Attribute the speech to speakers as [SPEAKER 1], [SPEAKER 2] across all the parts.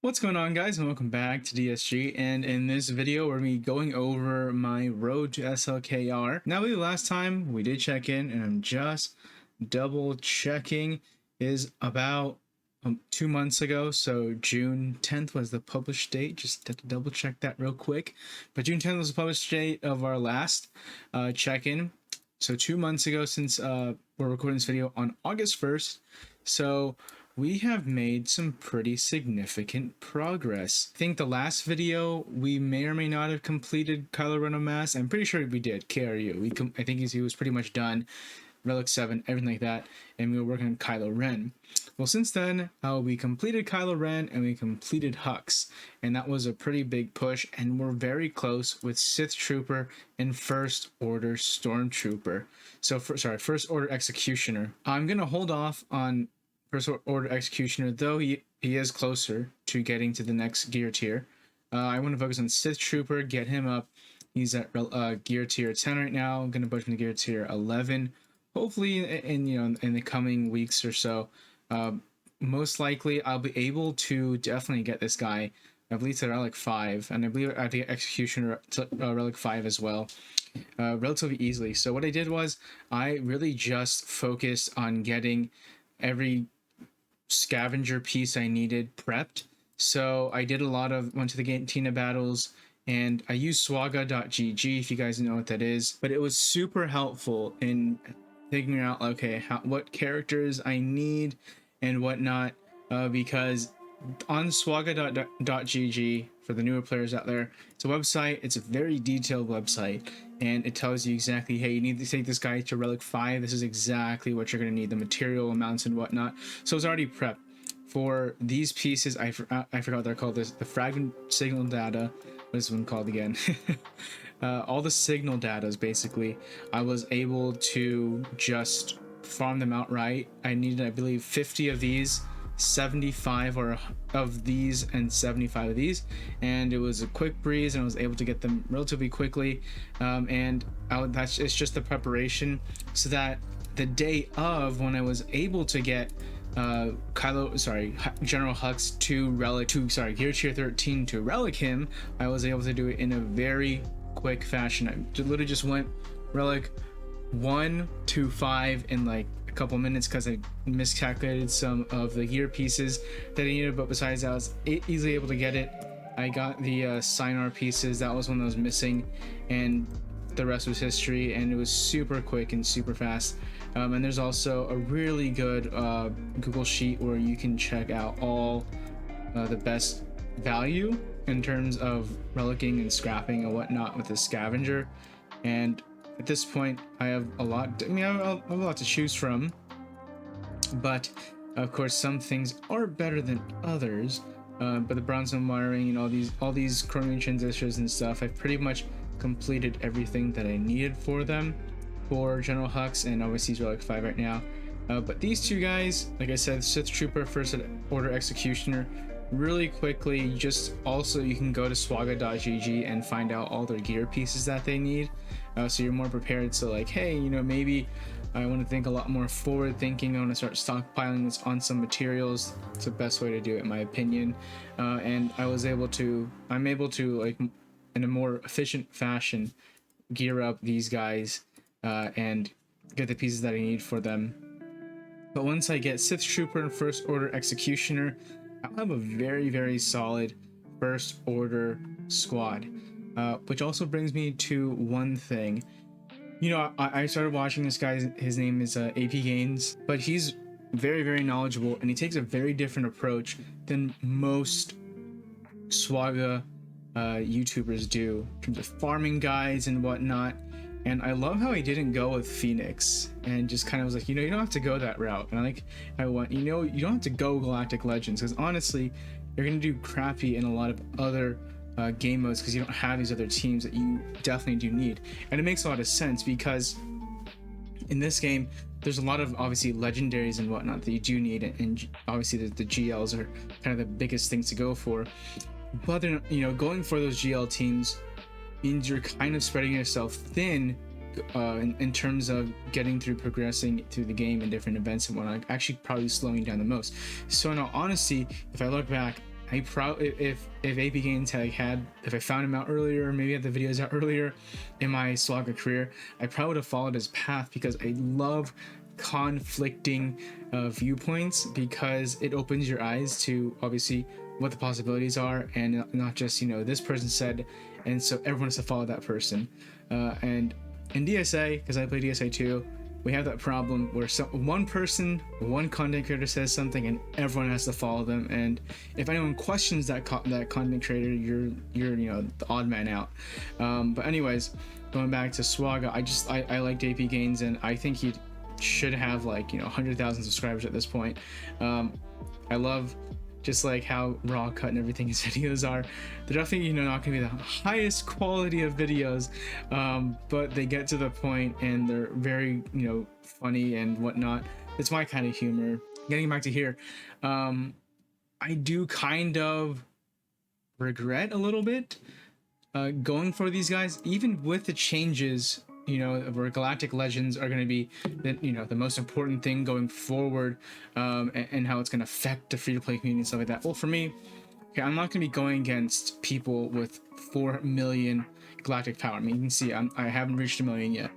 [SPEAKER 1] What's going on, guys, and welcome back to DSG. And in this video we're going to be going over my road to SLKR. Now, the last time we did check in, and I'm just double checking, is about 2 months ago. So June 10th was the published date. Just have to double check that real quick. But June 10th was the published date of our last check-in. So 2 months ago, since we're recording this video on August 1st. So we have made some pretty significant progress. I think the last video we may or may not have completed Kylo Ren Mass. I'm pretty sure we did. KRU. I think he was pretty much done. Relic 7, everything like that, and we were working on Kylo Ren. Well, since then, we completed Kylo Ren and we completed Hux, and that was a pretty big push, and we're very close with Sith Trooper and First Order Stormtrooper. So, First Order Executioner. I'm gonna hold off on First Order Executioner, though he is closer to getting to the next gear tier. I want to focus on Sith Trooper, get him up. He's at gear tier 10 right now. I'm gonna push him to gear tier 11. Hopefully, in the coming weeks or so. Most likely, I'll be able to definitely get this guy. I believe to Relic 5, and I believe I have to get Executioner to Relic 5 as well, relatively easily. So what I did was I really just focused on getting every scavenger piece I needed prepped. So I did went to the Cantina battles, and I used swaga.gg, if you guys know what that is, but it was super helpful in figuring out, okay, what characters I need and whatnot, because on swaga.gg, for the newer players out there, it's a website. It's a very detailed website, and it tells you exactly, hey, you need to take this guy to Relic 5. This is exactly what you're going to need, the material amounts and whatnot. So it's already prepped for these pieces. I forgot what they're called. The fragment signal data. What is this one called again? All the signal datas, basically, I was able to just farm them outright. I needed, I believe, 50 of these, 75 of these, and 75 of these, and it was a quick breeze, and I was able to get them relatively quickly. It's just the preparation, so that the day of, when I was able to get General Hux to gear tier 13 to relic him, I was able to do it in a very quick fashion. I literally just went Relic 1 to 5 in like a couple minutes, because I miscalculated some of the gear pieces that I needed, but besides that, I was easily able to get it. I got the Sinar pieces. That was one that was missing, and the rest was history, and it was super quick and super fast. And there's also a really good Google Sheet where you can check out all the best value in terms of relicking and scrapping and whatnot with the scavenger. And at this point, I have a lot. I have a lot to choose from, but of course, some things are better than others. But the bronze wiring and all these chromium transistors and stuff, I've pretty much completed everything that I needed for them for General Hux, and obviously he's Relic 5 right now. But these two guys, like I said, Sith Trooper, First Order Executioner, really quickly, you can go to swaga.gg and find out all their gear pieces that they need, so you're more prepared. So like, hey, maybe I want to think a lot more forward thinking. I want to start stockpiling this on some materials. It's the best way to do it, in my opinion. And I'm able to, like, in a more efficient fashion, gear up these guys and get the pieces that I need for them. But once I get Sith Trooper and First Order Executioner, I'll have a very, very solid First Order squad. Which also brings me to one thing. I started watching this guy. His name is AP Gaines, but he's very, very knowledgeable, and he takes a very different approach than most Swaga YouTubers do in terms of farming guides and whatnot. And I love how he didn't go with Phoenix and just kind of was like, you don't have to go that route. And you don't have to go Galactic Legends, because honestly, you're gonna do crappy in a lot of other game modes, because you don't have these other teams that you definitely do need. And it makes a lot of sense, because in this game there's a lot of obviously legendaries and whatnot that you do need, and obviously the GLs are kind of the biggest things to go for. But then, going for those GL teams means you're kind of spreading yourself thin in terms of progressing through the game and different events and whatnot, actually probably slowing down the most. So in all honesty, if I look back, I probably, if AP Gains had if I found him out earlier, or maybe had the videos out earlier in my Swaga career, I probably would have followed his path, because I love conflicting viewpoints, because it opens your eyes to obviously what the possibilities are, and not just, you know, this person said, and so everyone has to follow that person. And in DSA, because I play DSA too, we have that problem where one person, one content creator says something and everyone has to follow them, and if anyone questions that content creator, you're you know, the odd man out. But anyways, going back to Swaga, I liked AP Gains, and I think he should have, like, you know, 100,000 subscribers at this point. I love just like how raw cut and everything his videos are. They're definitely, you know, not gonna be the highest quality of videos, but they get to the point and they're very, you know, funny and whatnot. It's my kind of humor. Getting back to here, I do kind of regret a little bit going for these guys, even with the changes, you know, where Galactic Legends are going to be the, you know, the most important thing going forward, and how it's going to affect the free-to-play community and stuff like that. Well, for me, okay, I'm not going to be going against people with 4 million galactic power. I mean, you can see I haven't reached 1 million yet.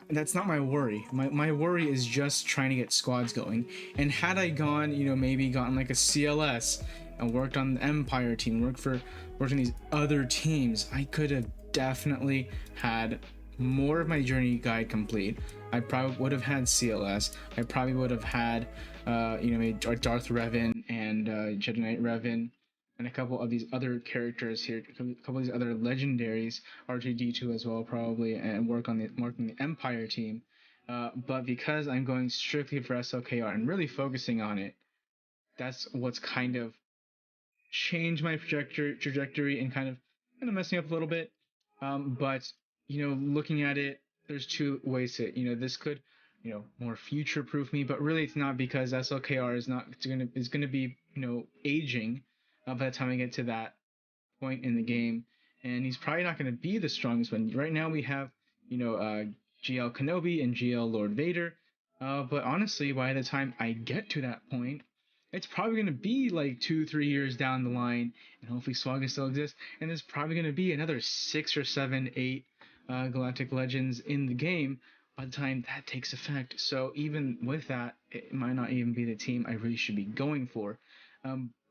[SPEAKER 1] That's not my worry. My worry is just trying to get squads going. And had I gone, you know, maybe gotten like a CLS and worked on the Empire team, worked on these other teams, I could have definitely had more of my journey guide complete. I probably would have had CLS. I probably would have had you know, maybe Darth Revan and Jedi Knight Revan, and a couple of these other characters here, a couple of these other legendaries, R2D2 as well probably, and working the Empire team. But because I'm going strictly for SLKR and really focusing on it, that's what's kind of changed my trajectory and kind of messing up a little bit. But you know, looking at it, there's two ways to it. You know, this could, you know, more future proof me, but really it's not, because SLKR is gonna be, you know, aging by the time I get to that point in the game, and he's probably not gonna be the strongest one. Right now we have, you know, GL Kenobi and GL Lord Vader, but honestly, by the time I get to that point, it's probably going to be like 2-3 years down the line, and hopefully Swaga still exists, and there's probably going to be another 6 or 7, 8 Galactic Legends in the game by the time that takes effect. So even with that, it might not even be the team I really should be going for.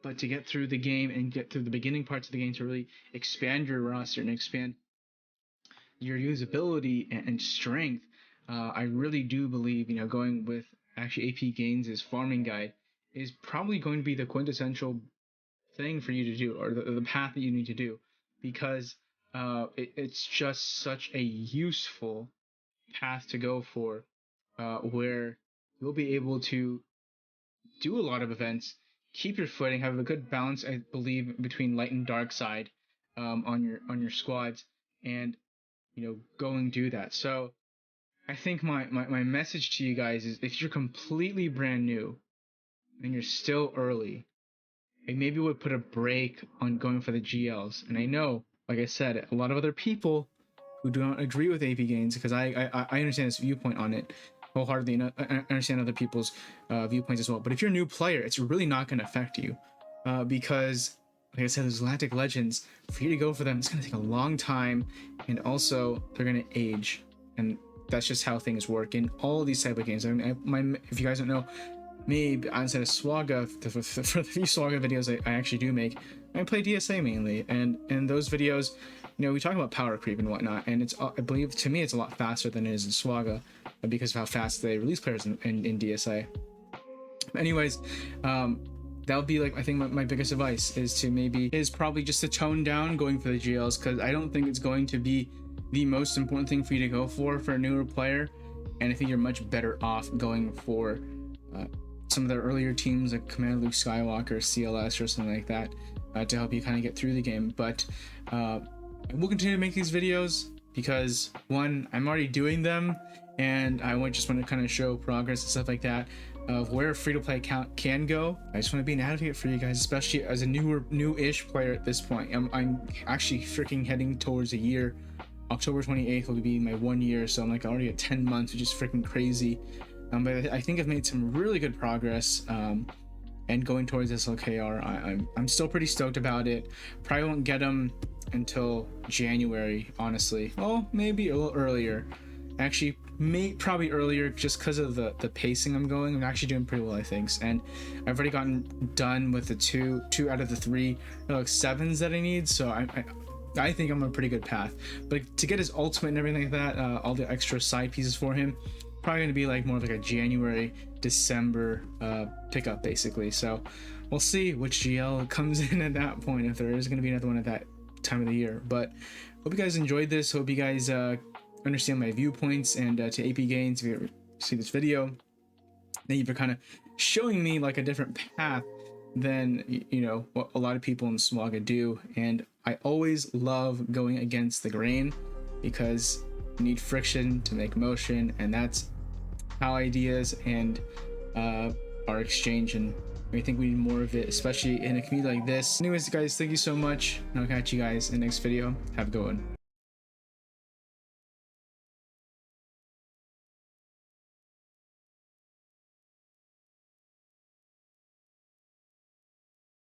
[SPEAKER 1] But to get through the game and get through the beginning parts of the game to really expand your roster and expand your usability and strength, I really do believe, you know, going with actually AP Gains' farming guide is probably going to be the quintessential thing for you to do, or the path that you need to do, because it's just such a useful path to go for, where you'll be able to do a lot of events, keep your footing, have a good balance, I believe, between light and dark side on your squads, and, you know, go and do that. So I think my message to you guys is, if you're completely brand new and you're still early, I maybe would put a break on going for the GLs. And I know, like I said, a lot of other people who do not agree with AP Gains, because I understand this viewpoint on it wholeheartedly, and I understand other people's viewpoints as well. But if you're a new player, it's really not going to affect you, because, like I said, those Galactic Legends, for you to go for them, it's going to take a long time, and also they're going to age, and that's just how things work in all these type of games. I mean, if you guys don't know, me, outside of Swaga, for the few Swaga videos I actually do make, I play DSA mainly, and in those videos, you know, we talk about power creep and whatnot, and it's, I believe, to me, it's a lot faster than it is in Swaga, because of how fast they release players in DSA. Anyways, that would be, like, I think my biggest advice is probably just to tone down going for the GLs, because I don't think it's going to be the most important thing for you to go for a newer player, and I think you're much better off going for some of the earlier teams like Commander Luke Skywalker, CLS, or something like that, to help you kind of get through the game. But we'll continue to make these videos because, one, I'm already doing them, and I just want to kind of show progress and stuff like that of where a free-to-play account can go. I just want to be an advocate for you guys, especially as a new-ish player at this point. I'm actually freaking heading towards a year. October 28th will be my 1 year, so I'm like already at 10 months, which is freaking crazy. But I think I've made some really good progress, and going towards SLKR. I'm still pretty stoked about it. Probably won't get them until January, honestly. Well, maybe a little earlier. Actually, probably earlier, just because of the pacing I'm going. I'm actually doing pretty well, I think, and I've already gotten done with the two out of the 3 like 7s that I need. So I think I'm on a pretty good path. But to get his ultimate and everything like that, all the extra side pieces for him, probably gonna be like more like a January, December pickup basically. So we'll see which GL comes in at that point, if there is gonna be another one at that time of the year. But hope you guys enjoyed this. Hope you guys understand my viewpoints, and to AP Gains, if you ever see this video, thank you for kind of showing me like a different path than what a lot of people in Swaga do. And I always love going against the grain, because you need friction to make motion, and that's how ideas and are exchanged, and I think we need more of it, especially in a community like this. Anyways guys, thank you so much, and I'll catch you guys in the next video. Have a good one.